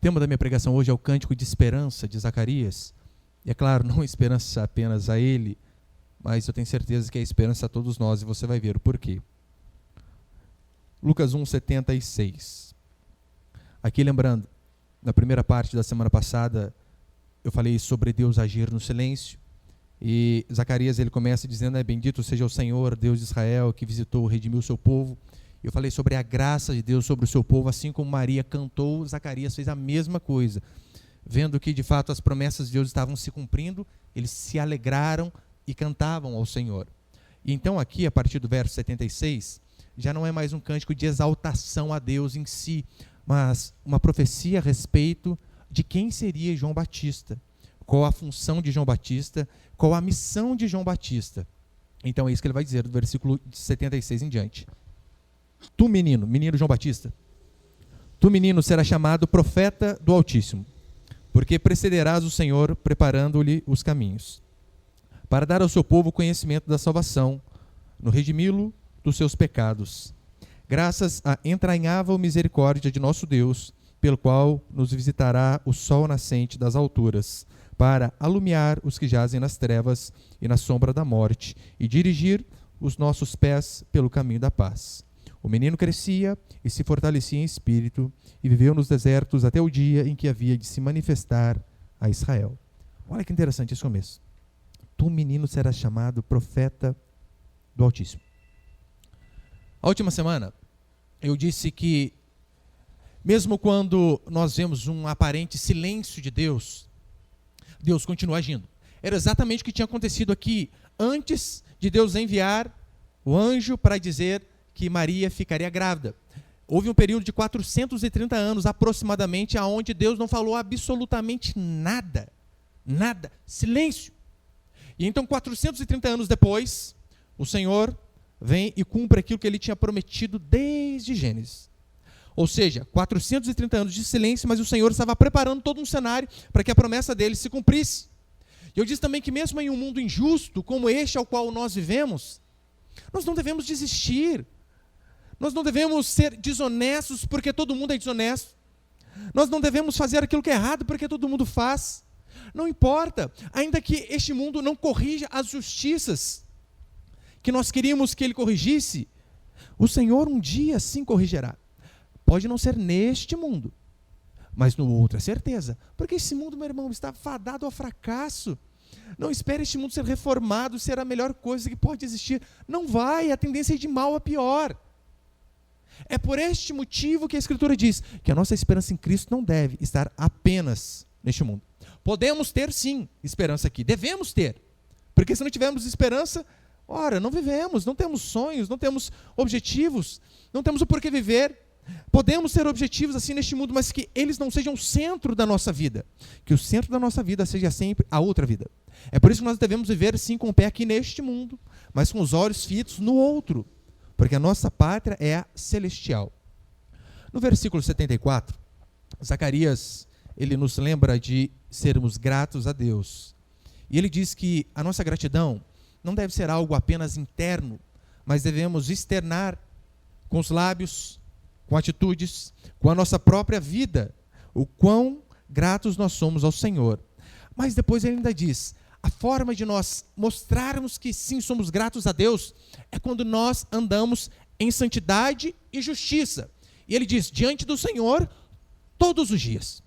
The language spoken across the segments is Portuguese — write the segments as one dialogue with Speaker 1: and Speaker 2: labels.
Speaker 1: tema da minha pregação hoje é o cântico de esperança de Zacarias. E é claro, não esperança apenas a ele, mas eu tenho certeza que é esperança a todos nós, e você vai ver o porquê. Lucas 1:76. Aqui lembrando, na primeira parte da semana passada, eu falei sobre Deus agir no silêncio, e Zacarias ele começa dizendo, bendito seja o Senhor, Deus de Israel, que visitou e redimiu o seu povo. Eu falei sobre a graça de Deus sobre o seu povo, assim como Maria cantou, Zacarias fez a mesma coisa. Vendo que de fato as promessas de Deus estavam se cumprindo, eles se alegraram e cantavam ao Senhor. E então aqui, a partir do verso 76, já não é mais um cântico de exaltação a Deus em si, mas uma profecia a respeito de quem seria João Batista, qual a função de João Batista, qual a missão de João Batista. Então é isso que ele vai dizer, do versículo 76 em diante. Tu, menino João Batista, tu, menino, serás chamado profeta do Altíssimo, porque precederás o Senhor preparando-lhe os caminhos, para dar ao seu povo conhecimento da salvação, no redimi-lo dos seus pecados, graças à entranhável misericórdia de nosso Deus, pelo qual nos visitará o sol nascente das alturas, para alumiar os que jazem nas trevas e na sombra da morte, e dirigir os nossos pés pelo caminho da paz. O menino crescia e se fortalecia em espírito, e viveu nos desertos até o dia em que havia de se manifestar a Israel. Olha que interessante esse começo. Tu, menino, serás chamado profeta do Altíssimo. A última semana, eu disse que, mesmo quando nós vemos um aparente silêncio de Deus, Deus continua agindo. Era exatamente o que tinha acontecido aqui, antes de Deus enviar o anjo para dizer que Maria ficaria grávida. Houve um período de 430 anos, aproximadamente, onde Deus não falou absolutamente nada. Nada. Silêncio. E então, 430 anos depois, o Senhor vem e cumpre aquilo que ele tinha prometido desde Gênesis. Ou seja, 430 anos de silêncio, mas o Senhor estava preparando todo um cenário para que a promessa dele se cumprisse. E eu disse também que mesmo em um mundo injusto, como este ao qual nós vivemos, nós não devemos desistir. Nós não devemos ser desonestos porque todo mundo é desonesto. Nós não devemos fazer aquilo que é errado porque todo mundo faz. Não importa, ainda que este mundo não corrija as justiças que nós queríamos que ele corrigisse, o Senhor um dia sim corrigirá. Pode não ser neste mundo, mas no outro é certeza. Porque esse mundo, meu irmão, está fadado ao fracasso. Não espere este mundo ser reformado, ser a melhor coisa que pode existir. Não vai, a tendência é de mal a pior. É por este motivo que a Escritura diz que a nossa esperança em Cristo não deve estar apenas neste mundo. Podemos ter sim esperança aqui, devemos ter. Porque se não tivermos esperança, ora, não vivemos, não temos sonhos, não temos objetivos, não temos o porquê viver. Podemos ter objetivos assim neste mundo, mas que eles não sejam o centro da nossa vida. Que o centro da nossa vida seja sempre a outra vida. É por isso que nós devemos viver sim com o pé aqui neste mundo, mas com os olhos fitos no outro. Porque a nossa pátria é a celestial. No versículo 74, Zacarias, ele nos lembra de sermos gratos a Deus. E ele diz que a nossa gratidão não deve ser algo apenas interno, mas devemos externar com os lábios, com atitudes, com a nossa própria vida, o quão gratos nós somos ao Senhor. Mas depois ele ainda diz, a forma de nós mostrarmos que sim somos gratos a Deus é quando nós andamos em santidade e justiça. E ele diz, diante do Senhor, todos os dias.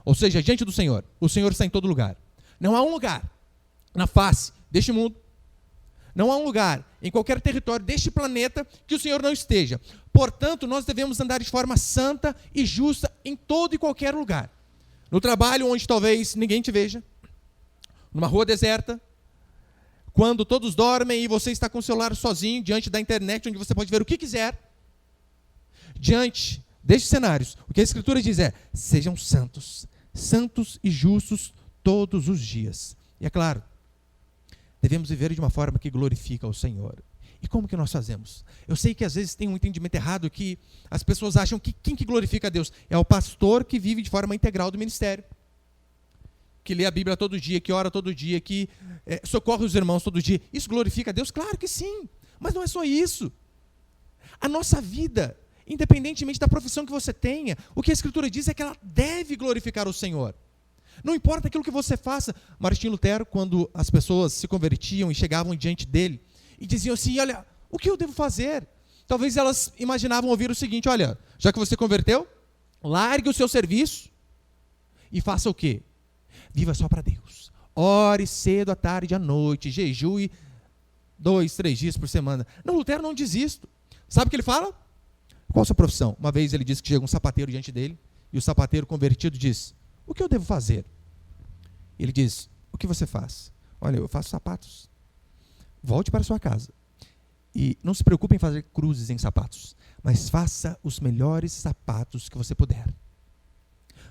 Speaker 1: Ou seja, diante do Senhor, o Senhor está em todo lugar. Não há um lugar na face deste mundo, não há um lugar em qualquer território deste planeta que o Senhor não esteja. Portanto, nós devemos andar de forma santa e justa em todo e qualquer lugar. No trabalho onde talvez ninguém te veja, numa rua deserta, quando todos dormem e você está com o celular sozinho diante da internet, onde você pode ver o que quiser. Diante destes cenários, o que a Escritura diz é, sejam santos, santos e justos todos os dias. E é claro, devemos viver de uma forma que glorifica ao Senhor. E como que nós fazemos? Eu sei que às vezes tem um entendimento errado que as pessoas acham que quem que glorifica a Deus? É o pastor que vive de forma integral do ministério. Que lê a Bíblia todo dia, que ora todo dia, que socorre os irmãos todo dia. Isso glorifica a Deus? Claro que sim. Mas não é só isso. A nossa vida independentemente da profissão que você tenha, o que a Escritura diz é que ela deve glorificar o Senhor. Não importa aquilo que você faça. Martim Lutero, quando as pessoas se convertiam e chegavam diante dele e diziam assim, olha, o que eu devo fazer? Talvez elas imaginavam ouvir o seguinte, olha, já que você converteu, largue o seu serviço e faça o quê? Viva só para Deus. Ore cedo, à tarde, à noite, jejue 2, 3 dias por semana. Não, Lutero não diz isto. Sabe o que ele fala? Qual a sua profissão? Uma vez ele disse que chega um sapateiro diante dele e o sapateiro convertido diz, o que eu devo fazer? Ele diz, o que você faz? Olha, eu faço sapatos. Volte para sua casa e não se preocupe em fazer cruzes em sapatos, mas faça os melhores sapatos que você puder.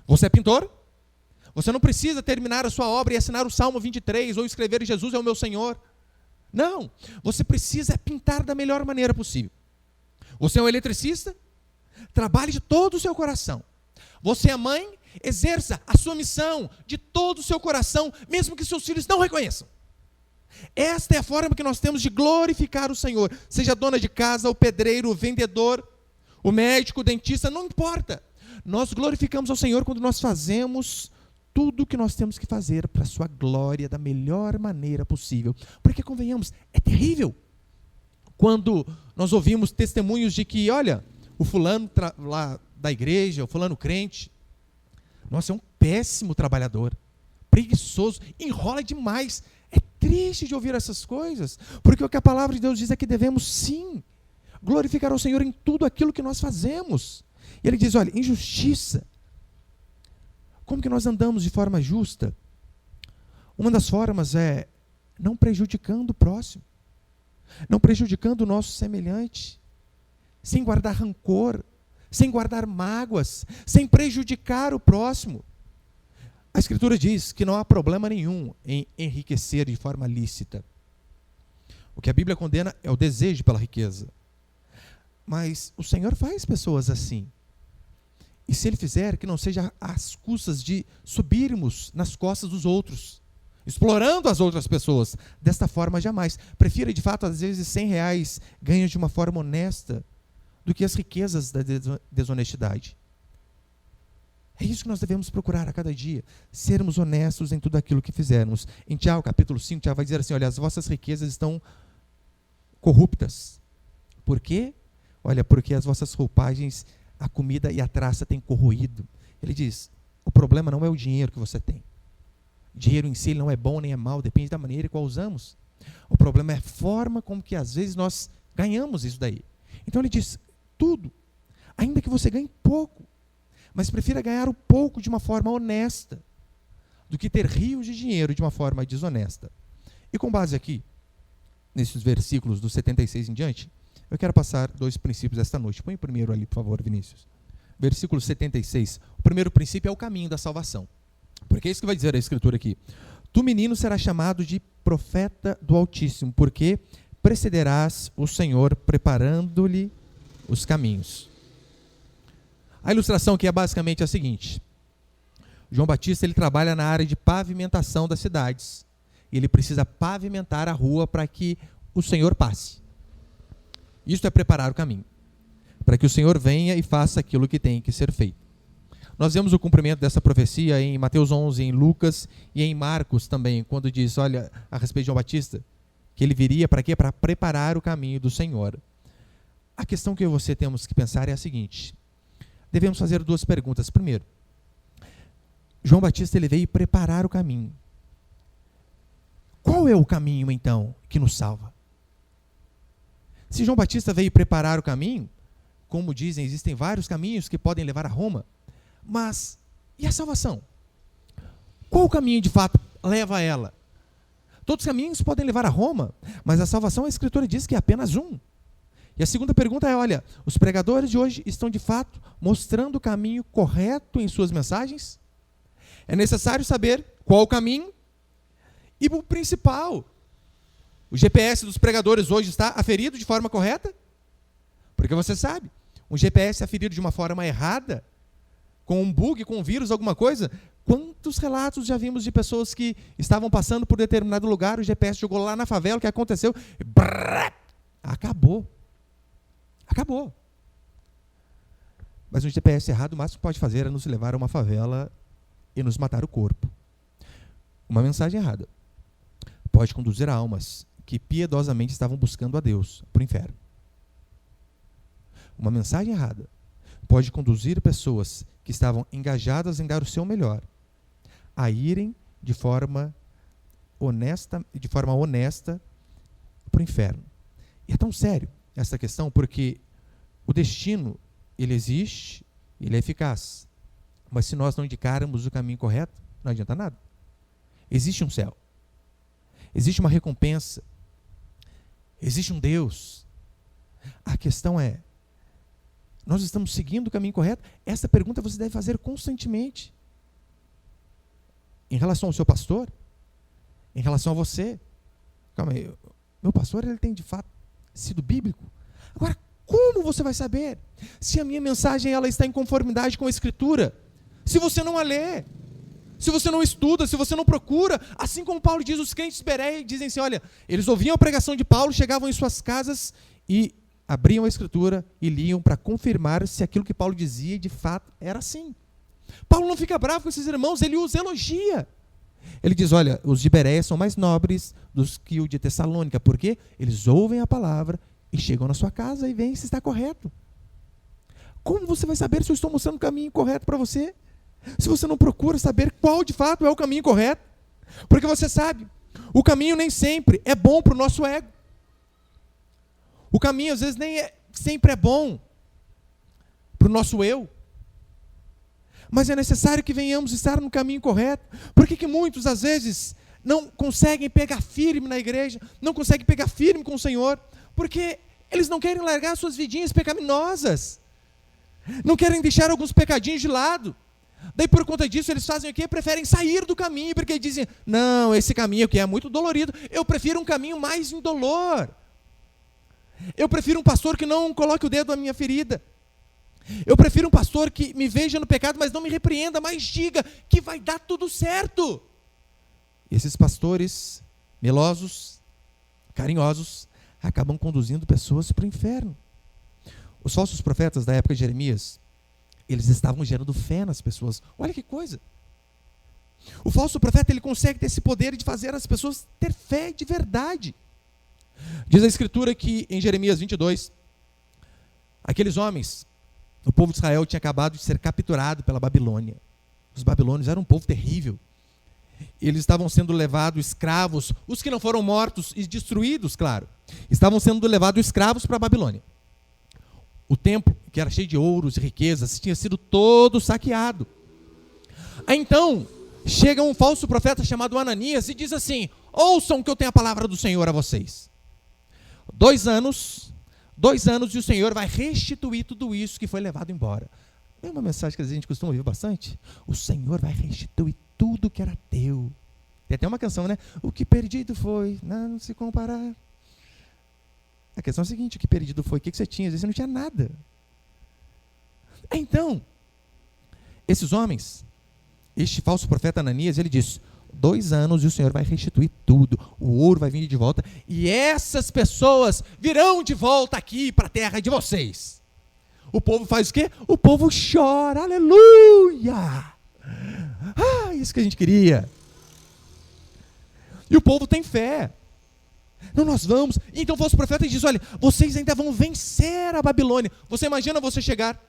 Speaker 1: Você é pintor? Você não precisa terminar a sua obra e assinar o Salmo 23 ou escrever Jesus é o meu Senhor. Não, você precisa pintar da melhor maneira possível. Você é um eletricista? Trabalhe de todo o seu coração. Você é mãe? Exerça a sua missão de todo o seu coração, mesmo que seus filhos não reconheçam. Esta é a forma que nós temos de glorificar o Senhor. Seja dona de casa, o pedreiro, o vendedor, o médico, o dentista, não importa. Nós glorificamos ao Senhor quando nós fazemos tudo o que nós temos que fazer para a sua glória da melhor maneira possível. Porque, convenhamos, é terrível quando nós ouvimos testemunhos de que, olha, o fulano lá da igreja, o fulano crente, nossa, é um péssimo trabalhador, preguiçoso, enrola demais. É triste de ouvir essas coisas, porque o que a palavra de Deus diz é que devemos sim glorificar ao Senhor em tudo aquilo que nós fazemos. E ele diz, olha, injustiça. Como que nós andamos de forma justa? Uma das formas é não prejudicando o próximo, não prejudicando o nosso semelhante, sem guardar rancor, sem guardar mágoas, sem prejudicar o próximo. A Escritura diz que não há problema nenhum em enriquecer de forma lícita. O que a Bíblia condena é o desejo pela riqueza. Mas o Senhor faz pessoas assim. E se Ele fizer, que não seja às custas de subirmos nas costas dos outros, explorando as outras pessoas. Desta forma, jamais. Prefira, de fato, às vezes, R$100 ganhos de uma forma honesta do que as riquezas da desonestidade. É isso que nós devemos procurar a cada dia, sermos honestos em tudo aquilo que fizermos. Em Tiago, capítulo 5, Tiago vai dizer assim, olha, as vossas riquezas estão corruptas. Por quê? Olha, porque as vossas roupagens, a comida e a traça têm corroído. Ele diz, o problema não é o dinheiro que você tem. O dinheiro em si não é bom nem é mau, depende da maneira qual usamos. O problema é a forma como que às vezes nós ganhamos isso daí. Então ele diz, tudo, ainda que você ganhe pouco, mas prefira ganhar o pouco de uma forma honesta do que ter rios de dinheiro de uma forma desonesta. E com base aqui, nesses versículos do 76 em diante, eu quero passar 2 princípios esta noite. Põe o primeiro ali, por favor, Vinícius. Versículo 76. O primeiro princípio é o caminho da salvação. Porque é isso que vai dizer a Escritura aqui. Tu, menino, serás chamado de profeta do Altíssimo, porque precederás o Senhor preparando-lhe os caminhos. A ilustração aqui é basicamente a seguinte. João Batista ele trabalha na área de pavimentação das cidades. E ele precisa pavimentar a rua para que o Senhor passe. Isto é preparar o caminho, para que o Senhor venha e faça aquilo que tem que ser feito. Nós vemos o cumprimento dessa profecia em Mateus 11, em Lucas e em Marcos também, quando diz, olha, a respeito de João Batista, que ele viria para quê? Para preparar o caminho do Senhor. A questão que eu e você temos que pensar é a seguinte, devemos fazer 2 perguntas. Primeiro, João Batista ele veio preparar o caminho. Qual é o caminho, então, que nos salva? Se João Batista veio preparar o caminho, como dizem, existem vários caminhos que podem levar a Roma, mas e a salvação? Qual o caminho de fato leva a ela? Todos os caminhos podem levar a Roma, mas a salvação, a Escritura diz que é apenas um. E a segunda pergunta é, olha, os pregadores de hoje estão de fato mostrando o caminho correto em suas mensagens? É necessário saber qual o caminho e o principal. O GPS dos pregadores hoje está aferido de forma correta? Porque você sabe, um GPS aferido de uma forma errada, com um bug, com um vírus, alguma coisa, quantos relatos já vimos de pessoas que estavam passando por determinado lugar, o GPS jogou lá na favela, o que aconteceu? Acabou. Acabou. Mas um GPS errado, o máximo que pode fazer é nos levar a uma favela e nos matar o corpo. Uma mensagem errada pode conduzir almas que piedosamente estavam buscando a Deus para o inferno. Uma mensagem errada pode conduzir pessoas que estavam engajadas em dar o seu melhor a irem de forma honesta para o inferno. E é tão sério essa questão porque o destino, ele existe, ele é eficaz. Mas se nós não indicarmos o caminho correto, não adianta nada. Existe um céu. Existe uma recompensa. Existe um Deus. A questão é, nós estamos seguindo o caminho correto? Essa pergunta você deve fazer constantemente. Em relação ao seu pastor, em relação a você. Calma aí, meu pastor, ele tem de fato sido bíblico? Agora, como você vai saber se a minha mensagem ela está em conformidade com a Escritura? Se você não a lê, se você não estuda, se você não procura, assim como Paulo diz, os crentes de Bereia dizem assim, olha, eles ouviam a pregação de Paulo, chegavam em suas casas e abriam a Escritura e liam para confirmar se aquilo que Paulo dizia de fato era assim. Paulo não fica bravo com esses irmãos, ele os elogia. Ele diz, olha, os de Bereia são mais nobres do que o de Tessalônica, porque eles ouvem a palavra e chegam na sua casa e veem se está correto. Como você vai saber se eu estou mostrando o caminho correto para você? Se você não procura saber qual de fato é o caminho correto. Porque você sabe, o caminho nem sempre é bom para o nosso ego. O caminho às vezes nem sempre é bom para o nosso eu. Mas é necessário que venhamos estar no caminho correto. Por que muitos, às vezes, não conseguem pegar firme na igreja, não conseguem pegar firme com o Senhor? Porque eles não querem largar suas vidinhas pecaminosas. Não querem deixar alguns pecadinhos de lado. Daí, por conta disso, eles fazem o quê? Preferem sair do caminho, porque dizem, não, esse caminho aqui é muito dolorido, eu prefiro um caminho mais indolor. Eu prefiro um pastor que não coloque o dedo na minha ferida. Eu prefiro um pastor que me veja no pecado, mas não me repreenda, mas diga que vai dar tudo certo. E esses pastores melosos, carinhosos, acabam conduzindo pessoas para o inferno. Os falsos profetas da época de Jeremias, eles estavam gerando fé nas pessoas. Olha que coisa. O falso profeta, ele consegue ter esse poder de fazer as pessoas ter fé de verdade. Diz a Escritura que em Jeremias 22, aqueles homens, o povo de Israel tinha acabado de ser capturado pela Babilônia. Os babilônios eram um povo terrível. Eles estavam sendo levados escravos, os que não foram mortos e destruídos, claro, estavam sendo levados escravos para a Babilônia. O templo, que era cheio de ouros e riquezas, tinha sido todo saqueado. Aí então, chega um falso profeta chamado Ananias e diz assim, ouçam que eu tenho a palavra do Senhor a vocês. 2 anos e o Senhor vai restituir tudo isso que foi levado embora. É uma mensagem que a gente costuma ouvir bastante. O Senhor vai restituir tudo que era teu. Tem até uma canção, né? O que perdido foi, não se comparar. A questão é a seguinte, o que perdido foi, o que você tinha? Às vezes você não tinha nada. Então, esses homens, este falso profeta Ananias, ele diz, 2 anos e o Senhor vai restituir tudo, o ouro vai vir de volta, e essas pessoas virão de volta aqui para a terra de vocês. O povo faz o quê? O povo chora, aleluia! Isso que a gente queria. E o povo tem fé. Não, nós vamos. Então o falso profeta diz, olha, vocês ainda vão vencer a Babilônia. Você imagina você chegar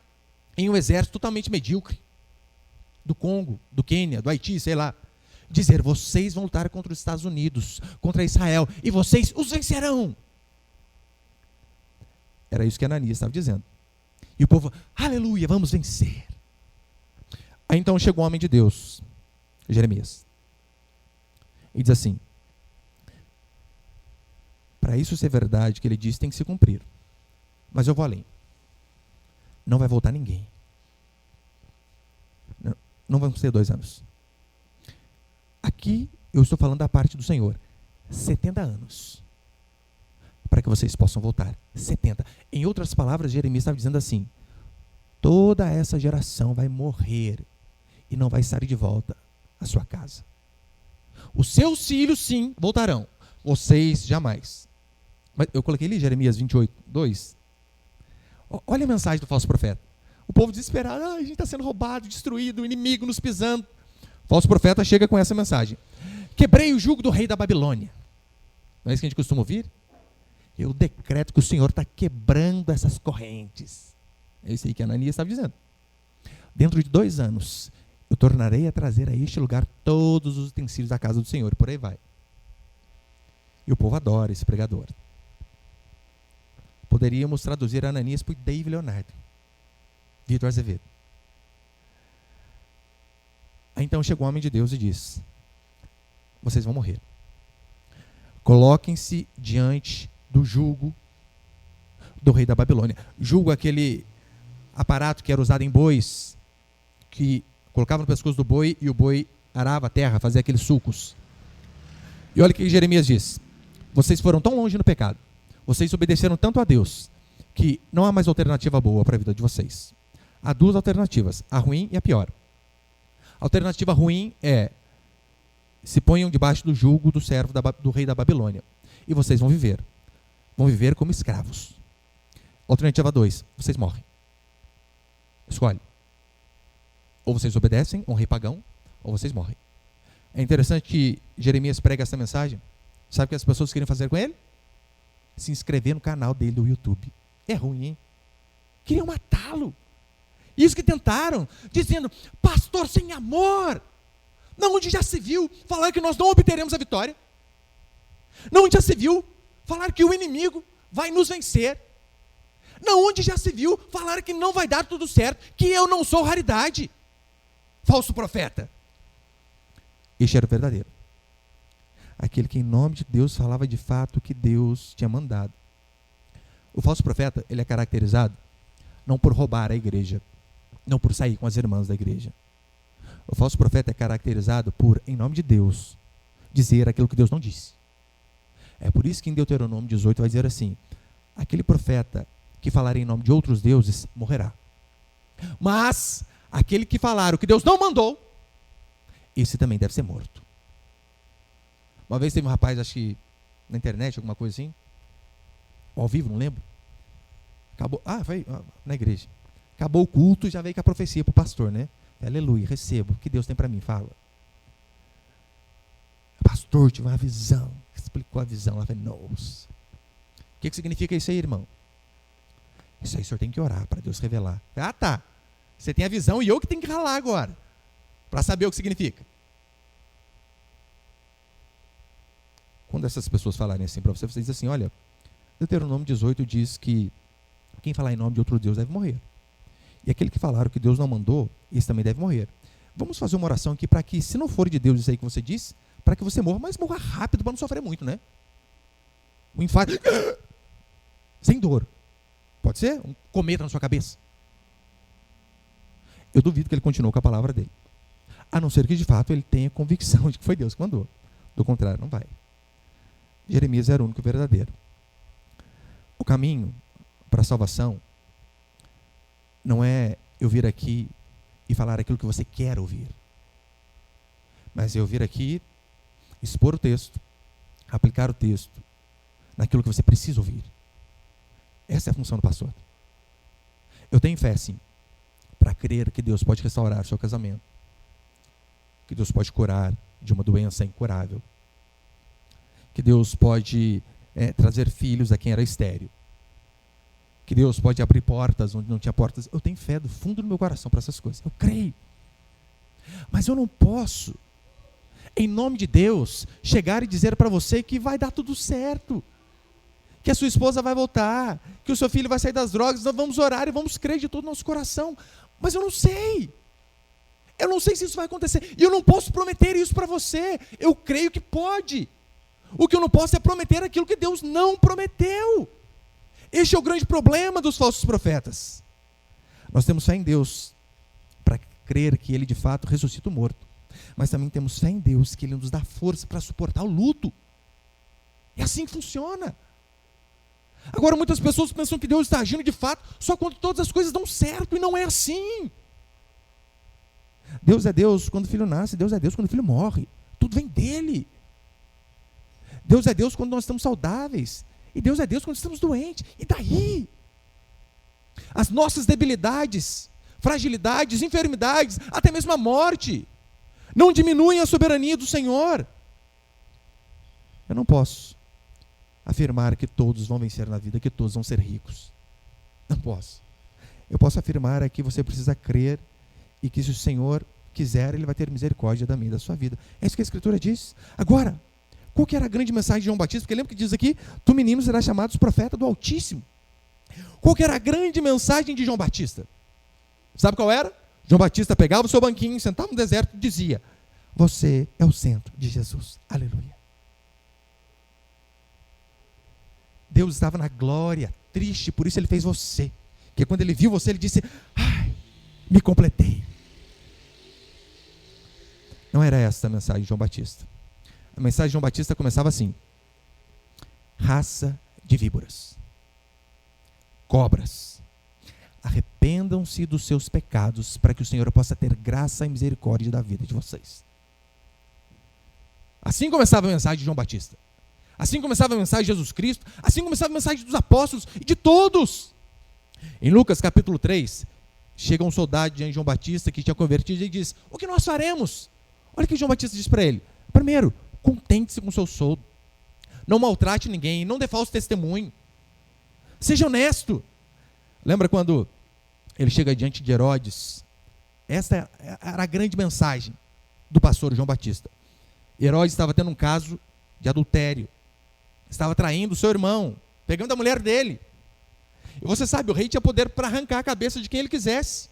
Speaker 1: em um exército totalmente medíocre, do Congo, do Quênia, do Haiti, sei lá, dizer, vocês vão lutar contra os Estados Unidos, contra Israel, e vocês os vencerão. Era isso que Ananias estava dizendo. E o povo, aleluia, vamos vencer. Aí então chegou o homem de Deus, Jeremias, e diz assim, para isso ser verdade que ele disse, tem que se cumprir. Mas eu vou além. Não vai voltar ninguém. Não vão ser 2 anos. Aqui eu estou falando da parte do Senhor. 70 anos. Para que vocês possam voltar. 70. Em outras palavras, Jeremias estava dizendo assim, toda essa geração vai morrer e não vai sair de volta à sua casa. Os seus filhos, sim, voltarão. Vocês, jamais. Mas eu coloquei ali Jeremias 28, 2. Olha a mensagem do falso profeta. O povo desesperado, a gente está sendo roubado, destruído, o inimigo nos pisando. O falso profeta chega com essa mensagem: quebrei o jugo do rei da Babilônia. Não é isso que a gente costuma ouvir? Eu decreto que o Senhor está quebrando essas correntes. É isso aí que Ananias estava dizendo. Dentro de 2 anos, eu tornarei a trazer a este lugar todos os utensílios da casa do Senhor. Por aí vai. E o povo adora esse pregador. Poderíamos traduzir Ananias por Dave Leonardo, Vitor Azevedo. Aí então chegou o homem de Deus e disse: vocês vão morrer. Coloquem-se diante do jugo do rei da Babilônia. Jugo, aquele aparato que era usado em bois, que colocava no pescoço do boi e o boi arava a terra, fazia aqueles sulcos. E olha o que Jeremias diz: vocês foram tão longe no pecado, vocês obedeceram tanto a Deus, que não há mais alternativa boa para a vida de vocês. Há 2 alternativas, a ruim e a pior. A alternativa ruim é: se ponham debaixo do jugo do servo do rei da Babilônia, e vocês vão viver como escravos. Alternativa 2, vocês morrem. Escolhe. Ou vocês obedecem a um rei pagão, ou vocês morrem. É interessante que Jeremias prega essa mensagem. Sabe o que as pessoas queriam fazer com ele? Se inscrever no canal dele do YouTube. É ruim, hein? Queriam matá-lo. Isso que tentaram, dizendo: pastor sem amor. Não, onde já se viu falar que nós não obteremos a vitória? Não, onde já se viu falar que o inimigo vai nos vencer? Não, onde já se viu falar que não vai dar tudo certo, que eu não sou raridade? Falso profeta. Este era o verdadeiro. Aquele que em nome de Deus falava de fato o que Deus tinha mandado. O falso profeta, ele é caracterizado não por roubar a igreja, não por sair com as irmãs da igreja. O falso profeta é caracterizado por, em nome de Deus, dizer aquilo que Deus não disse. É por isso que em Deuteronômio 18 vai dizer assim: aquele profeta que falar em nome de outros deuses morrerá. Mas aquele que falar o que Deus não mandou, esse também deve ser morto. Uma vez teve um rapaz, acho que na internet, alguma coisa assim, ao vivo, não lembro. Foi na igreja. Acabou o culto e já veio com a profecia para o pastor, né? Aleluia, recebo. O que Deus tem para mim? Fala. Pastor, tive uma visão. Explicou a visão. Ela falou: nossa. O que significa isso aí, irmão? Isso aí o senhor tem que orar para Deus revelar. Ah, tá. Você tem a visão e eu que tenho que ralar agora para saber o que significa. Quando essas pessoas falarem assim para você, você diz assim: olha, Deuteronômio 18 diz que quem falar em nome de outro Deus deve morrer. E aquele que falar o que Deus não mandou, esse também deve morrer. Vamos fazer uma oração aqui para que, se não for de Deus isso aí que você disse, para que você morra, mas morra rápido para não sofrer muito, né? Um infarto sem dor. Pode ser? Um cometa na sua cabeça. Eu duvido que ele continuou com a palavra dele. A não ser que, de fato, ele tenha convicção de que foi Deus que mandou. Do contrário, não vai. Jeremias era o único verdadeiro. O caminho para a salvação não é eu vir aqui e falar aquilo que você quer ouvir, mas eu vir aqui, expor o texto, aplicar o texto naquilo que você precisa ouvir. Essa é a função do pastor. Eu tenho fé, sim, para crer que Deus pode restaurar o seu casamento, que Deus pode curar de uma doença incurável, que Deus pode trazer filhos a quem era estéril, que Deus pode abrir portas onde não tinha portas. Eu tenho fé do fundo do meu coração para essas coisas. Eu creio. Mas eu não posso, em nome de Deus, chegar e dizer para você que vai dar tudo certo, que a sua esposa vai voltar, que o seu filho vai sair das drogas. Nós vamos orar e vamos crer de todo o nosso coração. Mas eu não sei. Eu não sei se isso vai acontecer. E eu não posso prometer isso para você. Eu creio que pode. O que eu não posso é prometer aquilo que Deus não prometeu. Este é o grande problema dos falsos profetas. Nós temos fé em Deus para crer que Ele de fato ressuscita o morto. Mas também temos fé em Deus que Ele nos dá força para suportar o luto. É assim que funciona. Agora muitas pessoas pensam que Deus está agindo de fato só quando todas as coisas dão certo. E não é assim. Deus é Deus quando o filho nasce. Deus é Deus quando o filho morre. Tudo vem dEle. Deus é Deus quando nós estamos saudáveis. E Deus é Deus quando estamos doentes. E daí? As nossas debilidades fragilidades, enfermidades, até mesmo a morte, não diminuem a soberania do Senhor. Eu não posso afirmar que todos vão vencer na vida, que todos vão ser ricos. Não posso. Eu posso afirmar que você precisa crer e que se o Senhor quiser, Ele vai ter misericórdia da minha e da sua vida. É isso que a Escritura diz. Agora, qual que era a grande mensagem de João Batista? Porque lembra que diz aqui, tu menino serás chamado profeta do Altíssimo. Qual que era a grande mensagem de João Batista? Sabe qual era? João Batista pegava o seu banquinho, sentava no deserto e dizia, você é o centro de Jesus. Aleluia. Deus estava na glória, triste, por isso Ele fez você. Porque quando Ele viu você, Ele disse, ai, me completei. Não era essa a mensagem de João Batista. A mensagem de João Batista começava assim, raça de víboras, cobras, arrependam-se dos seus pecados, para que o Senhor possa ter graça e misericórdia da vida de vocês. Assim começava a mensagem de João Batista. Assim começava a mensagem de Jesus Cristo. Assim começava a mensagem dos apóstolos e de todos. Em Lucas capítulo 3, chega um soldado diante de João Batista que tinha convertido e diz, o que nós faremos? Olha o que João Batista diz para ele. Primeiro, contente-se com o seu soldo. Não maltrate ninguém, não dê falso testemunho. Seja honesto. Lembra quando ele chega diante de Herodes? Essa era a grande mensagem do pastor João Batista. Herodes estava tendo um caso de adultério. Estava traindo o seu irmão, pegando a mulher dele. E você sabe, o rei tinha poder para arrancar a cabeça de quem ele quisesse.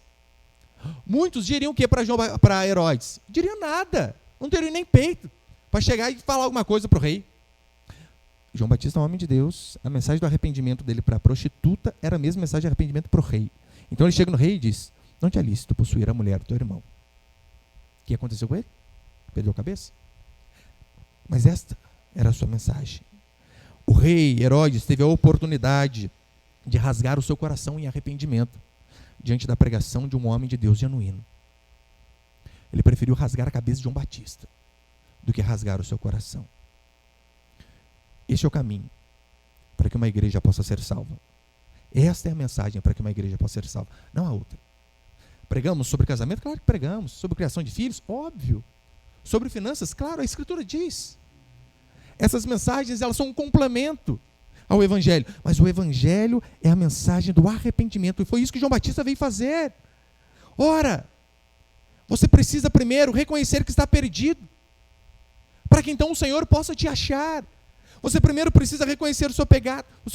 Speaker 1: Muitos diriam o que para Herodes? Diriam nada, não teriam nem peito para chegar e falar alguma coisa para o rei. João Batista é um homem de Deus, a mensagem do arrependimento dele para a prostituta era a mesma mensagem de arrependimento para o rei. Então ele chega no rei e diz, não te é lícito possuir a mulher do teu irmão. O que aconteceu com ele? Perdeu a cabeça? Mas esta era a sua mensagem. O rei Herodes teve a oportunidade de rasgar o seu coração em arrependimento diante da pregação de um homem de Deus genuíno. Ele preferiu rasgar a cabeça de João Batista do que rasgar o seu coração. Esse é o caminho para que uma igreja possa ser salva. Esta é a mensagem para que uma igreja possa ser salva, não há outra. Pregamos sobre casamento? Claro que pregamos. Sobre criação de filhos? Óbvio. Sobre finanças? Claro, a Escritura diz. Essas mensagens, elas são um complemento ao Evangelho. Mas o Evangelho é a mensagem do arrependimento. E foi isso que João Batista veio fazer. Ora, você precisa primeiro reconhecer que está perdido, para que então o Senhor possa te achar. Você primeiro precisa reconhecer o seu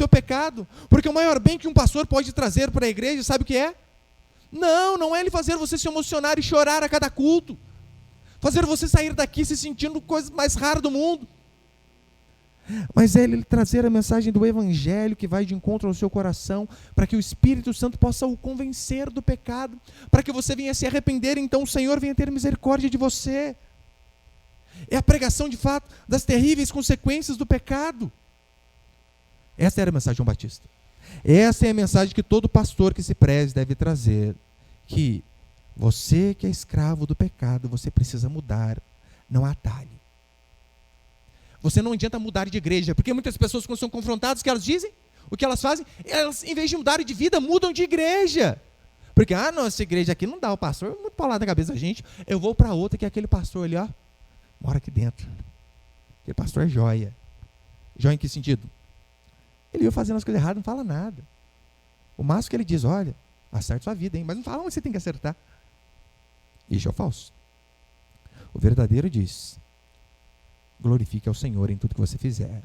Speaker 1: pecado, porque o maior bem que um pastor pode trazer para a igreja, sabe o que é? Não é ele fazer você se emocionar e chorar a cada culto, fazer você sair daqui se sentindo coisa mais rara do mundo, mas é ele trazer a mensagem do Evangelho que vai de encontro ao seu coração, para que o Espírito Santo possa o convencer do pecado, para que você venha se arrepender, então o Senhor venha ter misericórdia de você. É a pregação de fato das terríveis consequências do pecado. Essa era a mensagem de João Batista. Essa é a mensagem que todo pastor que se preze deve trazer, que você que é escravo do pecado, você precisa mudar, não há atalho. Você não adianta mudar de igreja, porque muitas pessoas, quando são confrontadas, o que elas dizem? O que elas fazem? Elas, em vez de mudarem de vida, mudam de igreja. Porque, não, essa igreja aqui não dá, o pastor é muito paulado na cabeça da gente, eu vou para outra, que é aquele pastor ali, mora aqui dentro. Aquele pastor é joia. Joia em que sentido? Ele viu fazendo as coisas erradas, não fala nada. O máximo que ele diz, olha, acerte sua vida, hein? Mas não fala onde você tem que acertar. Isso é o falso. O verdadeiro diz, glorifique ao Senhor em tudo que você fizer.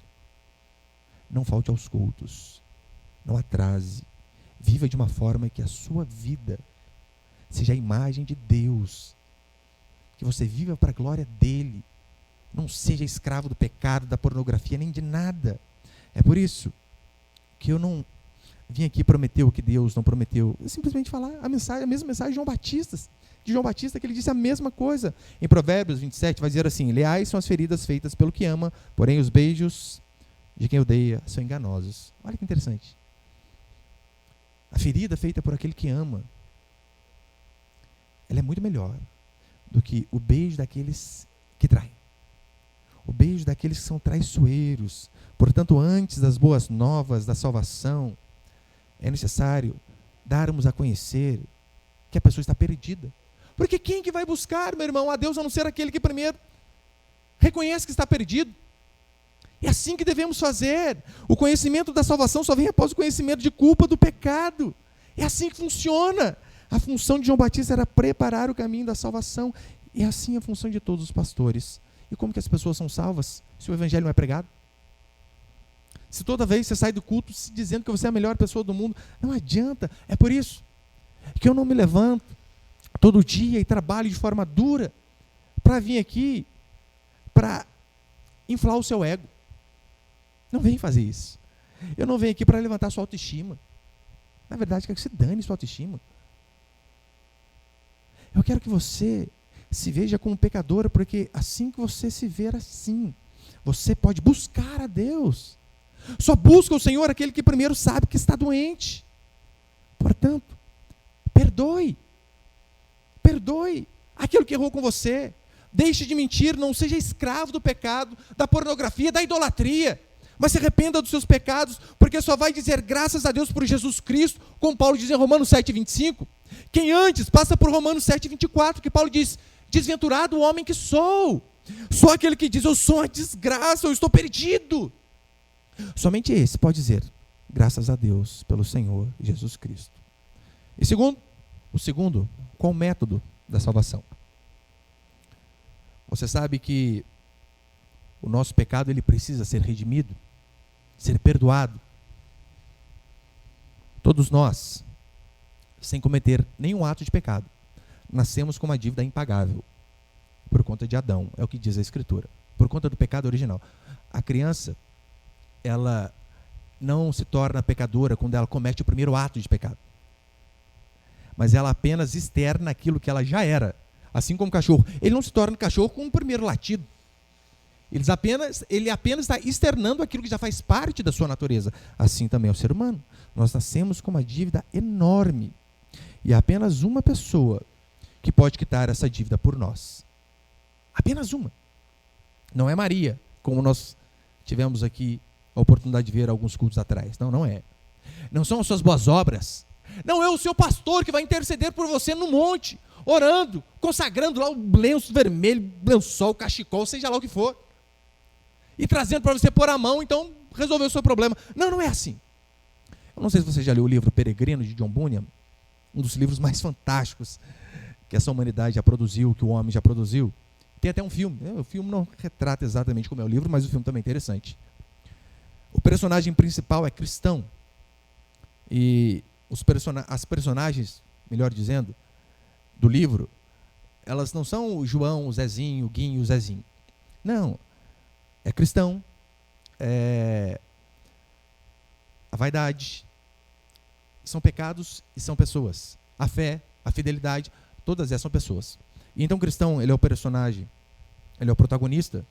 Speaker 1: Não falte aos cultos. Não atrase. Viva de uma forma que a sua vida seja a imagem de Deus. Que você viva para a glória dEle. Não seja escravo do pecado, da pornografia, nem de nada. É por isso que eu não vim aqui prometer o que Deus não prometeu. Eu simplesmente falar a mesma mensagem de João Batista, que ele disse a mesma coisa. Em Provérbios 27 vai dizer assim, leais são as feridas feitas pelo que ama, porém os beijos de quem odeia são enganosos. Olha que interessante. A ferida feita por aquele que ama, ela é muito melhor do que o beijo daqueles que traem. O beijo daqueles que são traiçoeiros. Portanto, antes das boas novas da salvação, é necessário darmos a conhecer que a pessoa está perdida. Porque quem que vai buscar, meu irmão, a Deus, a não ser aquele que primeiro reconhece que está perdido? É assim que devemos fazer. O conhecimento da salvação só vem após o conhecimento de culpa do pecado. É assim que funciona. A função de João Batista era preparar o caminho da salvação. E é assim a função de todos os pastores. E como que as pessoas são salvas se o evangelho não é pregado? Se toda vez você sai do culto se dizendo que você é a melhor pessoa do mundo, não adianta. É por isso que eu não me levanto todo dia e trabalho de forma dura para vir aqui para inflar o seu ego. Não vem fazer isso. Eu não venho aqui para levantar sua autoestima. Na verdade, quero que você dane sua autoestima. Eu quero que você se veja como pecadora, porque assim que você se ver assim, você pode buscar a Deus. Só busca o Senhor aquele que primeiro sabe que está doente. Portanto, perdoe. Perdoe aquilo que errou com você. Deixe de mentir, não seja escravo do pecado, da pornografia, da idolatria. Mas se arrependa dos seus pecados, porque só vai dizer graças a Deus por Jesus Cristo, como Paulo diz em Romanos 7,25. Quem antes passa por Romanos 7,24, que Paulo diz: desventurado o homem que sou. Só aquele que diz: eu sou uma desgraça, eu estou perdido. Somente esse pode dizer graças a Deus pelo Senhor Jesus Cristo. E o segundo, qual o método da salvação? Você sabe que o nosso pecado ele precisa ser redimido, ser perdoado. Todos nós, sem cometer nenhum ato de pecado, nascemos com uma dívida impagável, por conta de Adão, é o que diz a Escritura, por conta do pecado original. A criança, ela não se torna pecadora quando ela comete o primeiro ato de pecado, mas ela apenas externa aquilo que ela já era, assim como o cachorro. Ele não se torna cachorro com o primeiro latido. Ele apenas está externando aquilo que já faz parte da sua natureza. Assim também é o ser humano. Nós nascemos com uma dívida enorme. E há apenas uma pessoa que pode quitar essa dívida por nós. Apenas uma. Não é Maria, como nós tivemos aqui a oportunidade de ver alguns cultos atrás. Não, não é. Não são as suas boas obras. Não é o seu pastor que vai interceder por você no monte, orando, consagrando lá o lenço vermelho, lençol, cachecol, seja lá o que for. E trazendo para você pôr a mão, então resolveu o seu problema. Não, não é assim. Eu não sei se você já leu o livro Peregrino, de John Bunyan, um dos livros mais fantásticos que essa humanidade já produziu, que o homem já produziu. Tem até um filme. O filme não retrata exatamente como é o livro, mas o filme também é interessante. O personagem principal é cristão. E as personagens, melhor dizendo, do livro, elas não são o João, o Zezinho, o Guinho e o Zezinho. Não. É cristão, é a vaidade, são pecados e são pessoas. A fé, a fidelidade, todas essas são pessoas. E então o cristão, ele é o personagem, ele é o protagonista,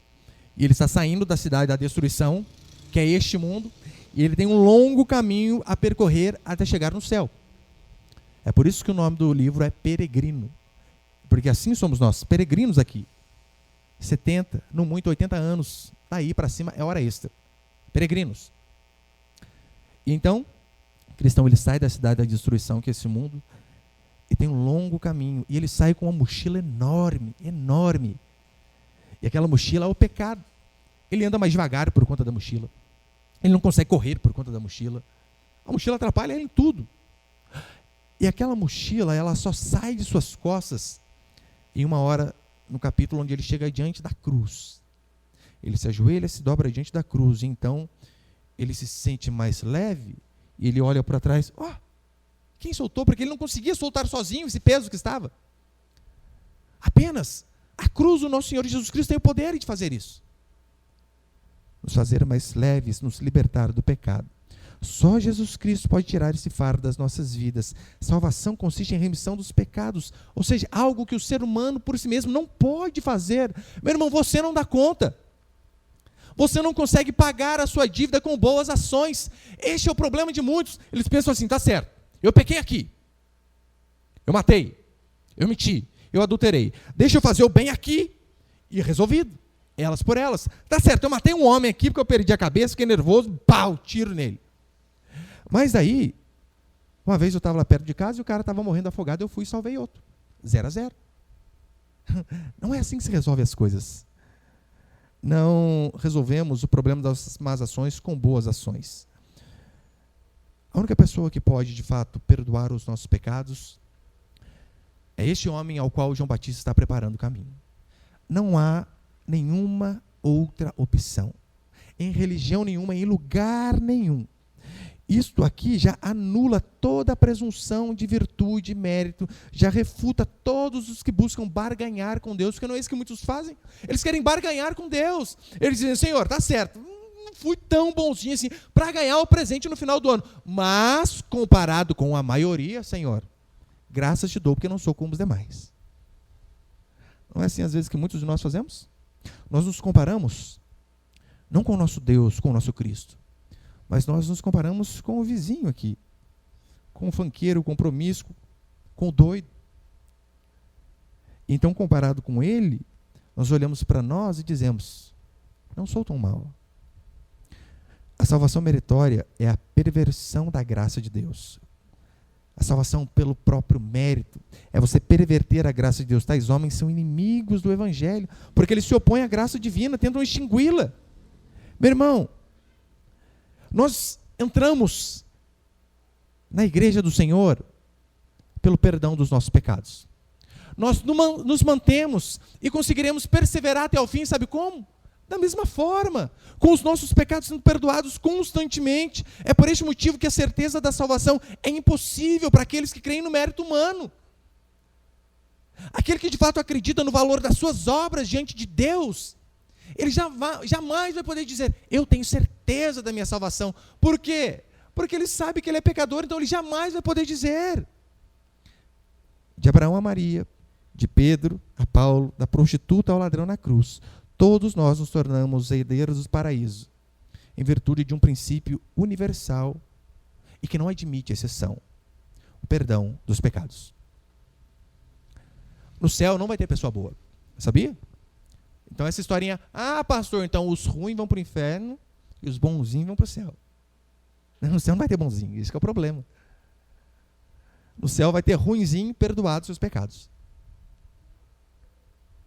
Speaker 1: e ele está saindo da cidade da destruição, que é este mundo, e ele tem um longo caminho a percorrer até chegar no céu. É por isso que o nome do livro é Peregrino, porque assim somos nós, peregrinos aqui. 70, no muito 80 anos, daí para cima é hora extra. Peregrinos. E então, o cristão ele sai da cidade da destruição, que é esse mundo, e tem um longo caminho, e ele sai com uma mochila enorme, enorme. E aquela mochila é o pecado. Ele anda mais devagar por conta da mochila. Ele não consegue correr por conta da mochila. A mochila atrapalha ele em tudo. E aquela mochila, ela só sai de suas costas em uma hora, no capítulo onde ele chega diante da cruz. Ele se ajoelha, se dobra diante da cruz, e então ele se sente mais leve, e ele olha para trás, quem soltou? Porque ele não conseguia soltar sozinho esse peso que estava. Apenas a cruz do nosso Senhor Jesus Cristo tem o poder de fazer isso. Nos fazer mais leves, nos libertar do pecado. Só Jesus Cristo pode tirar esse fardo das nossas vidas. Salvação consiste em remissão dos pecados, ou seja, algo que o ser humano por si mesmo não pode fazer. Meu irmão, você não dá conta. Você não consegue pagar a sua dívida com boas ações. Este é o problema de muitos. Eles pensam assim, tá certo, eu pequei aqui, eu matei, eu menti, eu adulterei. Deixa eu fazer o bem aqui e resolvido. Elas por elas. Tá certo, eu matei um homem aqui porque eu perdi a cabeça, fiquei nervoso, pau, tiro nele. Mas daí, Uma vez eu estava lá perto de casa e o cara estava morrendo afogado, eu fui e salvei outro. 0-0. Não é assim que se resolve as coisas. Não resolvemos o problema das más ações com boas ações. A única pessoa que pode, de fato, perdoar os nossos pecados é este homem ao qual João Batista está preparando o caminho. Não há nenhuma outra opção. Em religião nenhuma, em lugar nenhum. Isto aqui já anula toda a presunção de virtude e mérito, já refuta todos os que buscam barganhar com Deus, porque não é isso que muitos fazem. Eles querem barganhar com Deus. Eles dizem, Senhor, tá certo, não fui tão bonzinho assim para ganhar o presente no final do ano, mas comparado com a maioria, Senhor, graças te dou porque não sou como os demais. Não é assim às vezes que muitos de nós fazemos? Nós nos comparamos não com o nosso Deus, com o nosso Cristo, mas nós nos comparamos com o vizinho aqui, com o funkeiro, com o promíscuo, com o doido. Então, comparado com ele, nós olhamos para nós e dizemos, não sou tão mal. A salvação meritória é a perversão da graça de Deus. A salvação pelo próprio mérito é você perverter a graça de Deus. Tais homens são inimigos do Evangelho, porque eles se opõem à graça divina, tentam extingui-la. Meu irmão, nós entramos na igreja do Senhor pelo perdão dos nossos pecados. Nós nos mantemos e conseguiremos perseverar até o fim, sabe como? Da mesma forma, com os nossos pecados sendo perdoados constantemente. É por este motivo que a certeza da salvação é impossível para aqueles que creem no mérito humano. Aquele que de fato acredita no valor das suas obras diante de Deus, ele jamais vai poder dizer, eu tenho certeza da minha salvação. Por quê? Porque ele sabe que ele é pecador, então ele jamais vai poder dizer. De Abraão a Maria, de Pedro a Paulo, da prostituta ao ladrão na cruz, todos nós nos tornamos herdeiros do paraíso, em virtude de um princípio universal e que não admite exceção, o perdão dos pecados. No céu não vai ter pessoa boa, sabia? Então essa historinha, pastor, então os ruins vão para o inferno e os bonzinhos vão para o céu. No céu não vai ter bonzinho, isso que é o problema. No céu vai ter ruinzinho perdoado seus pecados.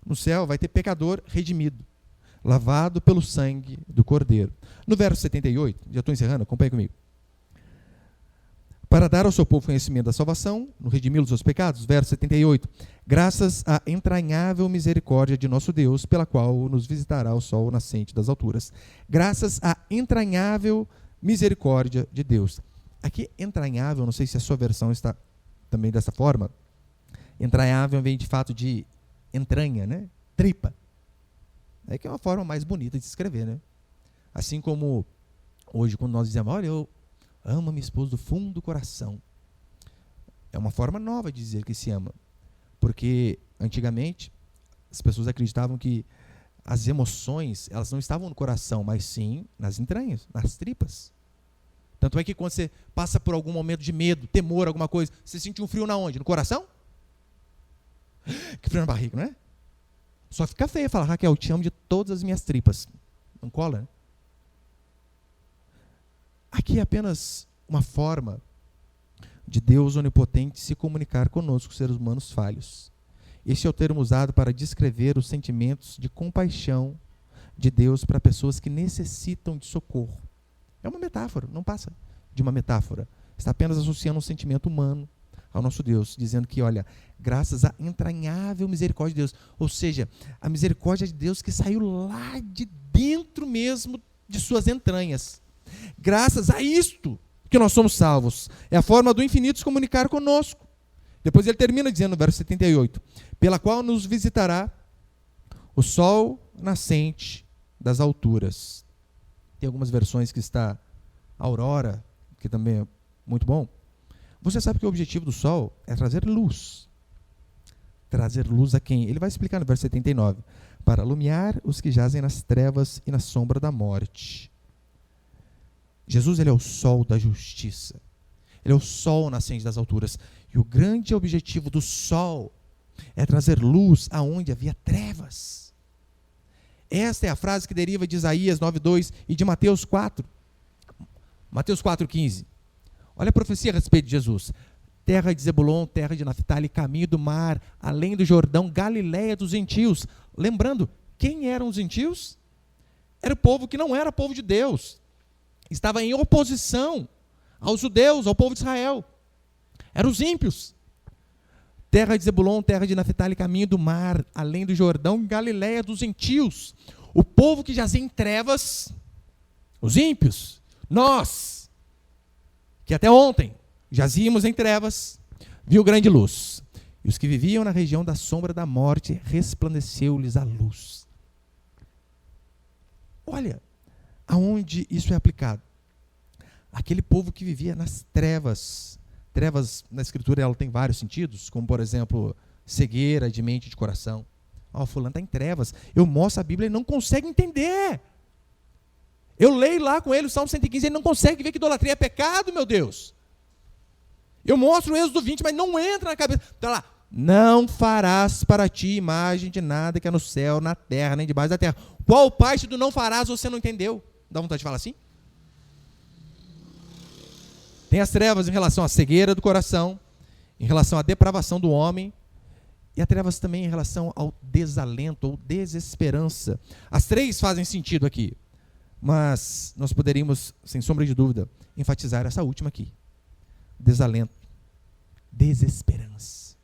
Speaker 1: No céu vai ter pecador redimido, lavado pelo sangue do Cordeiro. No verso 78, já estou encerrando, acompanhe comigo. Para dar ao seu povo conhecimento da salvação, no redimi-los dos seus pecados, verso 78, graças à entranhável misericórdia de nosso Deus, pela qual nos visitará o sol nascente das alturas. Graças à entranhável misericórdia de Deus. Aqui, entranhável, não sei se a sua versão está também dessa forma. Entranhável vem de fato de entranha, né? Tripa. É que é uma forma mais bonita de se escrever, né? Assim como hoje, quando nós dizemos, olha, eu amo a minha esposa do fundo do coração. É uma forma nova de dizer que se ama. Porque, antigamente, as pessoas acreditavam que as emoções, elas não estavam no coração, mas sim nas entranhas, nas tripas. Tanto é que quando você passa por algum momento de medo, temor, alguma coisa, você sente um frio na onde? No coração? Que frio na barriga, não é? Só fica feio falar, Raquel, eu te amo de todas as minhas tripas. Não cola, né? Aqui é apenas uma forma de Deus onipotente se comunicar conosco, seres humanos falhos. Este é o termo usado para descrever os sentimentos de compaixão de Deus para pessoas que necessitam de socorro. É uma metáfora, não passa de uma metáfora. Está apenas associando um sentimento humano ao nosso Deus, dizendo que, olha, graças à entranhável misericórdia de Deus, ou seja, a misericórdia de Deus que saiu lá de dentro mesmo de suas entranhas. Graças a isto que nós somos salvos. É a forma do infinito se comunicar conosco. Depois ele termina dizendo no verso 78, pela qual nos visitará o sol nascente das alturas. Tem algumas versões que está aurora, que também é muito bom. Você sabe que o objetivo do sol é trazer luz. Trazer luz a quem? Ele vai explicar no verso 79. Para iluminar os que jazem nas trevas e na sombra da morte. Jesus, ele é o sol da justiça. Ele é o sol nascente das alturas. E o grande objetivo do sol é trazer luz aonde havia trevas. Esta é a frase que deriva de Isaías 9:2 e de Mateus 4. Mateus 4:15. Olha a profecia a respeito de Jesus. Terra de Zebulon, terra de Naftali, caminho do mar, além do Jordão, Galileia dos gentios. Lembrando, quem eram os gentios? Era o povo que não era povo de Deus. Estava em oposição aos judeus, ao povo de Israel. Eram os ímpios. Terra de Zebulon, terra de Naftali, caminho do mar, além do Jordão, Galileia dos gentios. O povo que jazia em trevas, os ímpios, nós, que até ontem jazíamos em trevas, viu grande luz. E os que viviam na região da sombra da morte, resplandeceu-lhes a luz. Olha aonde isso é aplicado. Aquele povo que vivia nas trevas. Trevas, na Escritura, ela tem vários sentidos, como, por exemplo, cegueira de mente e de coração. O fulano está em trevas. Eu mostro a Bíblia e ele não consegue entender. Eu leio lá com ele o Salmo 115, ele não consegue ver que idolatria é pecado, meu Deus. Eu mostro o Êxodo 20, mas não entra na cabeça. Está lá, não farás para ti imagem de nada que é no céu, na terra, nem debaixo da terra. Qual parte do não farás você não entendeu? Dá vontade de falar assim? Tem as trevas em relação à cegueira do coração, em relação à depravação do homem, e as trevas também em relação ao desalento ou desesperança. As três fazem sentido aqui, mas nós poderíamos, sem sombra de dúvida, enfatizar essa última aqui. Desalento, desesperança.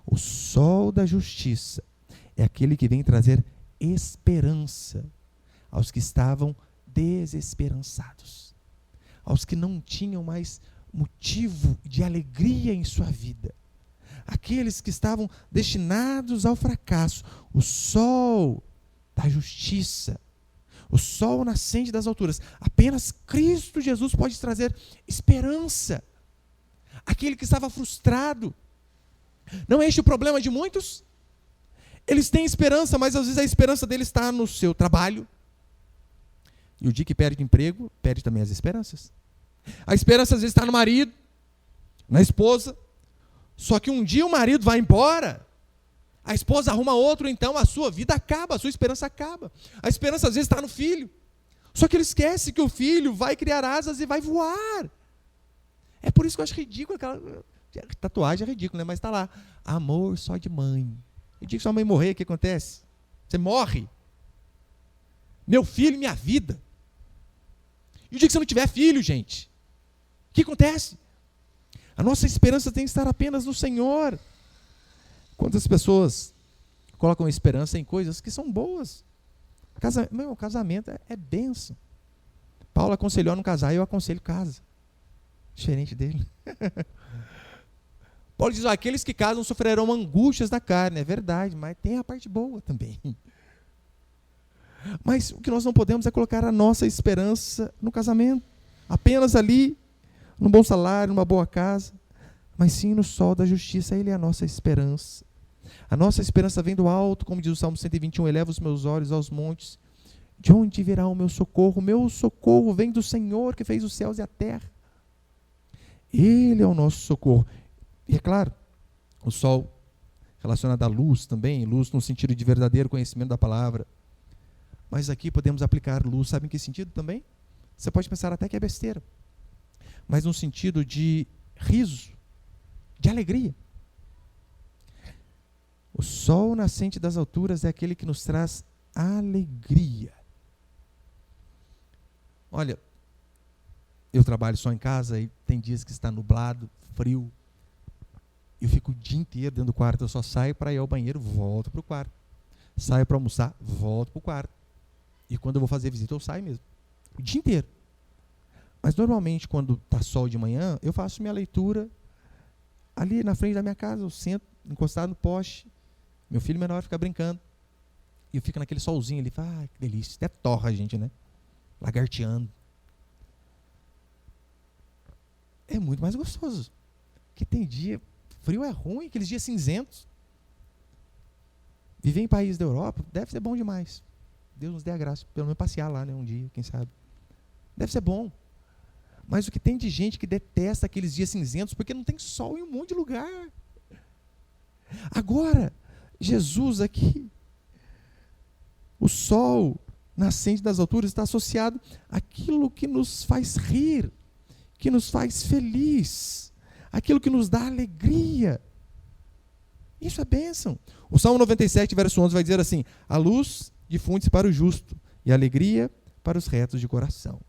Speaker 1: O sol da justiça é aquele que vem trazer esperança aos que estavam desesperançados, aos que não tinham mais motivo de alegria em sua vida, aqueles que estavam destinados ao fracasso. O sol da justiça, o sol nascente das alturas, apenas Cristo Jesus pode trazer esperança. Aquele que estava frustrado, não é este o problema de muitos? Eles têm esperança, mas às vezes a esperança deles está no seu trabalho. E o dia que perde emprego, perde também as esperanças. A esperança às vezes está no marido, na esposa. Só que um dia o marido vai embora, a esposa arruma outro, então a sua vida acaba, a sua esperança acaba. A esperança às vezes está no filho. Só que ele esquece que o filho vai criar asas e vai voar. É por isso que eu acho ridículo aquela tatuagem, é ridículo, né? Mas está lá, amor só de mãe. E dia que sua mãe morrer, o que acontece? Você morre. Meu filho, minha vida. E o dia que você não tiver filho, gente, o que acontece? A nossa esperança tem que estar apenas no Senhor. Quantas pessoas colocam esperança em coisas que são boas? Casamento é bênção. Paulo aconselhou a não casar, eu aconselho casa. Diferente dele. Paulo diz, aqueles que casam sofrerão angústias da carne. É verdade, mas tem a parte boa também. Mas o que nós não podemos é colocar a nossa esperança no casamento. Apenas ali, num bom salário, numa boa casa. Mas sim no sol da justiça, ele é a nossa esperança. A nossa esperança vem do alto, como diz o Salmo 121, eleva os meus olhos aos montes. De onde virá o meu socorro? O meu socorro vem do Senhor que fez os céus e a terra. Ele é o nosso socorro. E é claro, o sol relacionado à luz também, luz no sentido de verdadeiro conhecimento da palavra. Mas aqui podemos aplicar luz, sabe em que sentido também? Você pode pensar até que é besteira, mas no sentido de riso, de alegria. O sol nascente das alturas é aquele que nos traz alegria. Olha, eu trabalho só em casa e tem dias que está nublado, frio. Eu fico o dia inteiro dentro do quarto, eu só saio para ir ao banheiro, volto para o quarto. Saio para almoçar, volto para o quarto. E quando eu vou fazer visita, eu saio mesmo. O dia inteiro. Mas normalmente, quando está sol de manhã, eu faço minha leitura ali na frente da minha casa, eu sento, encostado no poste. Meu filho menor fica brincando. E eu fico naquele solzinho ali, que delícia. Até torra a gente, né? Lagarteando. É muito mais gostoso. Porque tem dia, frio é ruim, aqueles dias cinzentos. Viver em país da Europa deve ser bom demais. Deus nos dê a graça, pelo menos passear lá, né, um dia, quem sabe. Deve ser bom. Mas o que tem de gente que detesta aqueles dias cinzentos porque não tem sol em um monte de lugar. Agora, Jesus aqui, o sol nascente das alturas está associado àquilo que nos faz rir, que nos faz feliz, aquilo que nos dá alegria. Isso é bênção. O Salmo 97, verso 11 vai dizer assim: a luz difunde-se para o justo e a alegria para os retos de coração.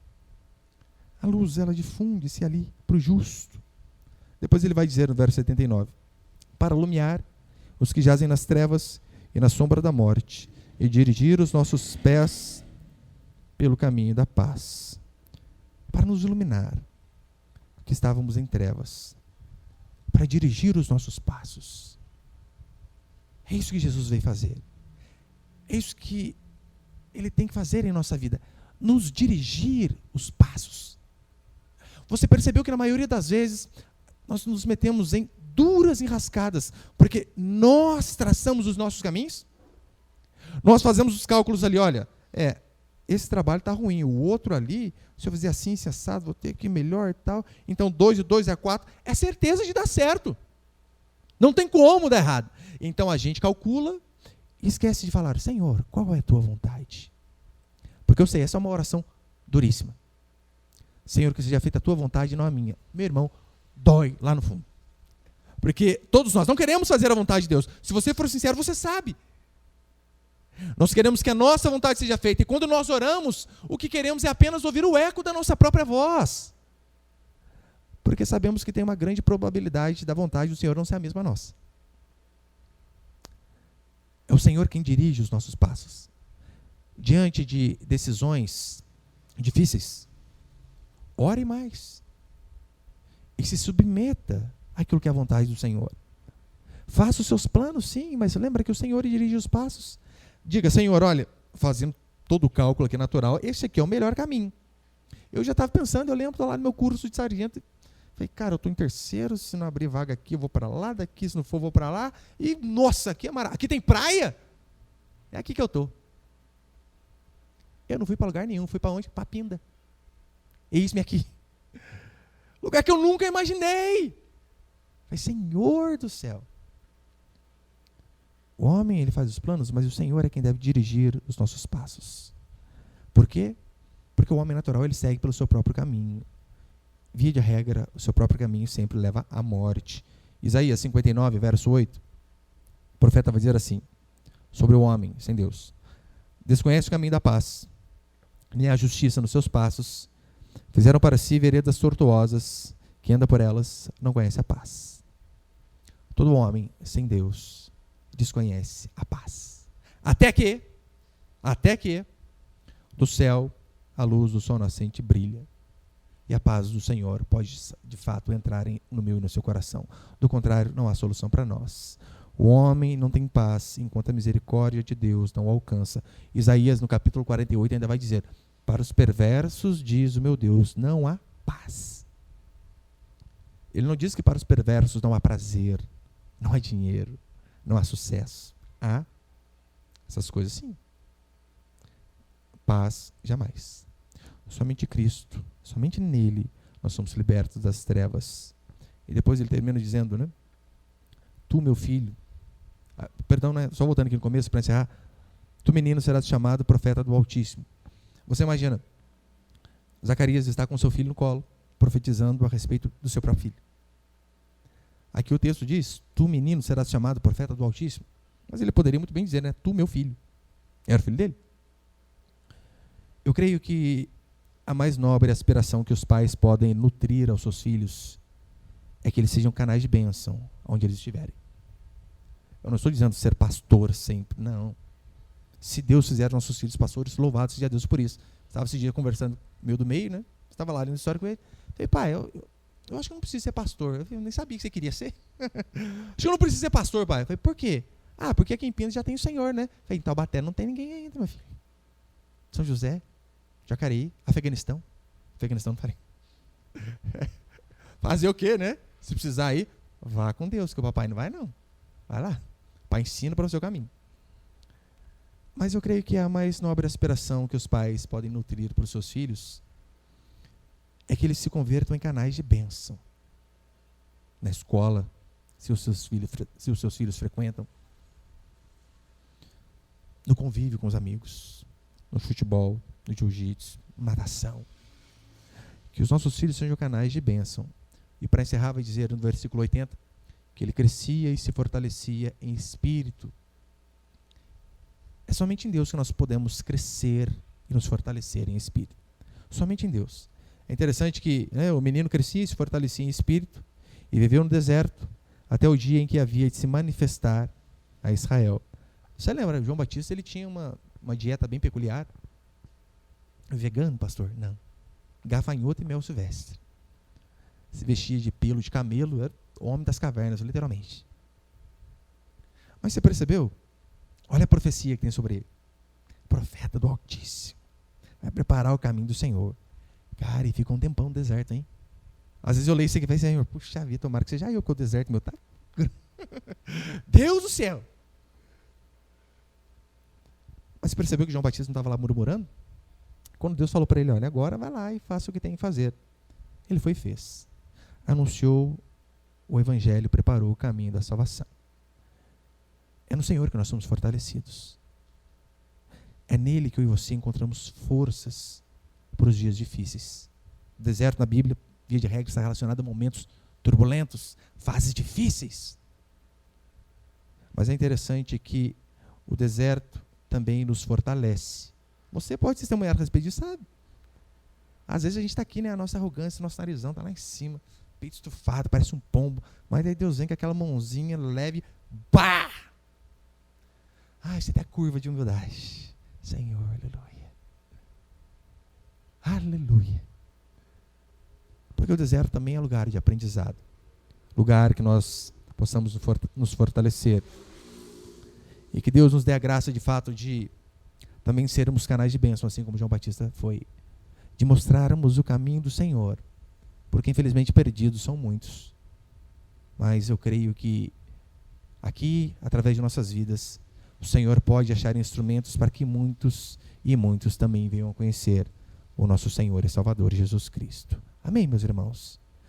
Speaker 1: A luz, ela difunde-se ali para o justo. Depois ele vai dizer no verso 79, para iluminar os que jazem nas trevas e na sombra da morte, e dirigir os nossos pés pelo caminho da paz. Para nos iluminar, que estávamos em trevas, para dirigir os nossos passos. É isso que Jesus veio fazer. É isso que Ele tem que fazer em nossa vida, nos dirigir os passos. Você percebeu que na maioria das vezes nós nos metemos em duras enrascadas, porque nós traçamos os nossos caminhos? Nós fazemos os cálculos ali, olha, esse trabalho está ruim, o outro ali, se eu fizer assim, se assado, vou ter que ir melhor e tal, então 2 e 2 é 4, é certeza de dar certo. Não tem como dar errado. Então a gente calcula e esquece de falar, Senhor, qual é a tua vontade? Porque eu sei, essa é uma oração duríssima. Senhor, que seja feita a tua vontade e não a minha. Meu irmão, dói lá no fundo. Porque todos nós não queremos fazer a vontade de Deus. Se você for sincero, você sabe. Nós queremos que a nossa vontade seja feita. E quando nós oramos, o que queremos é apenas ouvir o eco da nossa própria voz. Porque sabemos que tem uma grande probabilidade da vontade do Senhor não ser a mesma nossa. É o Senhor quem dirige os nossos passos. Diante de decisões difíceis, ore mais. E se submeta àquilo que é a vontade do Senhor. Faça os seus planos, sim, mas lembra que o Senhor dirige os passos. Diga, Senhor, olha, fazendo todo o cálculo aqui natural, esse aqui é o melhor caminho. Eu já estava pensando, eu lembro lá no meu curso de sargento, falei, cara, eu estou em terceiro, se não abrir vaga aqui, eu vou para lá, daqui, se não for, eu vou para lá, e, nossa, aqui é maravilha, aqui tem praia? É aqui que eu estou. Eu não fui para lugar nenhum, fui para onde? Para Pinda. Eis-me aqui. Lugar que eu nunca imaginei. Falei, Senhor do céu. O homem, ele faz os planos, mas o Senhor é quem deve dirigir os nossos passos. Por quê? Porque o homem natural, ele segue pelo seu próprio caminho. Via de regra, o seu próprio caminho sempre leva à morte. Isaías 59, verso 8, o profeta vai dizer assim, sobre o homem sem Deus: desconhece o caminho da paz, nem a justiça nos seus passos, fizeram para si veredas tortuosas, que anda por elas não conhece a paz. Todo homem sem Deus desconhece a paz. Até que do céu a luz do sol nascente brilha. E a paz do Senhor pode, de fato, entrar no meu e no seu coração. Do contrário, não há solução para nós. O homem não tem paz enquanto a misericórdia de Deus não o alcança. Isaías, no capítulo 48, ainda vai dizer: para os perversos, diz o meu Deus, não há paz. Ele não diz que para os perversos não há prazer, não há dinheiro, não há sucesso. Há essas coisas sim. Paz, jamais. Somente Cristo, somente nele nós somos libertos das trevas. E depois ele termina dizendo, né? Tu, meu filho, perdão, né? Só voltando aqui no começo para encerrar, tu, menino, serás chamado profeta do Altíssimo. Você imagina, Zacarias está com seu filho no colo, profetizando a respeito do seu próprio filho. Aqui o texto diz, tu, menino, serás chamado profeta do Altíssimo. Mas ele poderia muito bem dizer, né? Tu, meu filho. Era o filho dele. Eu creio que a mais nobre aspiração que os pais podem nutrir aos seus filhos é que eles sejam canais de bênção onde eles estiverem. Eu não estou dizendo ser pastor sempre, não. Se Deus fizer nossos filhos pastores, louvado seja Deus por isso. Estava esse dia conversando meio do meio, né? Estava lá na história com ele. Falei, pai, eu acho que eu não preciso ser pastor. Eu nem sabia que você queria ser. Acho que eu não preciso ser pastor, pai. Eu falei, por quê? Ah, porque aqui em Pinas já tem o Senhor, né? Eu falei, em Taubaté não tem ninguém ainda, meu filho. São José, Jacareí, Afeganistão. Afeganistão não falei. Fazer o quê, né? Se precisar ir, vá com Deus, que o papai não vai, não. Vai lá. O pai ensina para o seu caminho. Mas eu creio que a mais nobre aspiração que os pais podem nutrir para os seus filhos é que eles se convertam em canais de bênção. Na escola, se os seus filhos frequentam. No convívio com os amigos. No futebol, no jiu-jitsu, natação. Que os nossos filhos sejam canais de bênção. E para encerrar, vai dizer no versículo 80, que ele crescia e se fortalecia em espírito. É somente em Deus que nós podemos crescer e nos fortalecer em espírito. Somente em Deus. É interessante que o menino crescia e se fortalecia em espírito e viveu no deserto até o dia em que havia de se manifestar a Israel. Você lembra, João Batista ele tinha uma dieta bem peculiar? Vegano, pastor? Não. Gafanhoto e mel silvestre. Se vestia de pelo de camelo, era o homem das cavernas, literalmente. Mas você percebeu? Olha a profecia que tem sobre ele. Profeta do Altíssimo. Vai preparar o caminho do Senhor. Cara, e fica um tempão no deserto, hein? Às vezes eu leio isso aqui e falo, Senhor, puxa vida, tomara que seja eu, que o deserto meu tá. Deus do céu! Mas você percebeu que João Batista não estava lá murmurando? Quando Deus falou para ele, olha, agora vai lá e faça o que tem que fazer. Ele foi e fez. Anunciou o Evangelho, preparou o caminho da salvação. É no Senhor que nós somos fortalecidos. É nele que eu e você encontramos forças para os dias difíceis. O deserto na Bíblia, via de regra, está relacionado a momentos turbulentos, fases difíceis. Mas é interessante que o deserto também nos fortalece. Você pode testemunhar a respeito disso, sabe? Às vezes a gente está aqui, a nossa arrogância, nosso narizão está lá em cima, peito estufado, parece um pombo, mas aí Deus vem com aquela mãozinha leve, pá! Você tem a curva de humildade. Senhor, aleluia. Aleluia. Porque o deserto também é lugar de aprendizado. Lugar que nós possamos nos fortalecer. E que Deus nos dê a graça de fato de também sermos canais de bênção, assim como João Batista foi. De mostrarmos o caminho do Senhor. Porque infelizmente perdidos são muitos. Mas eu creio que aqui, através de nossas vidas, o Senhor pode achar instrumentos para que muitos e muitos também venham a conhecer o nosso Senhor e Salvador Jesus Cristo. Amém, meus irmãos?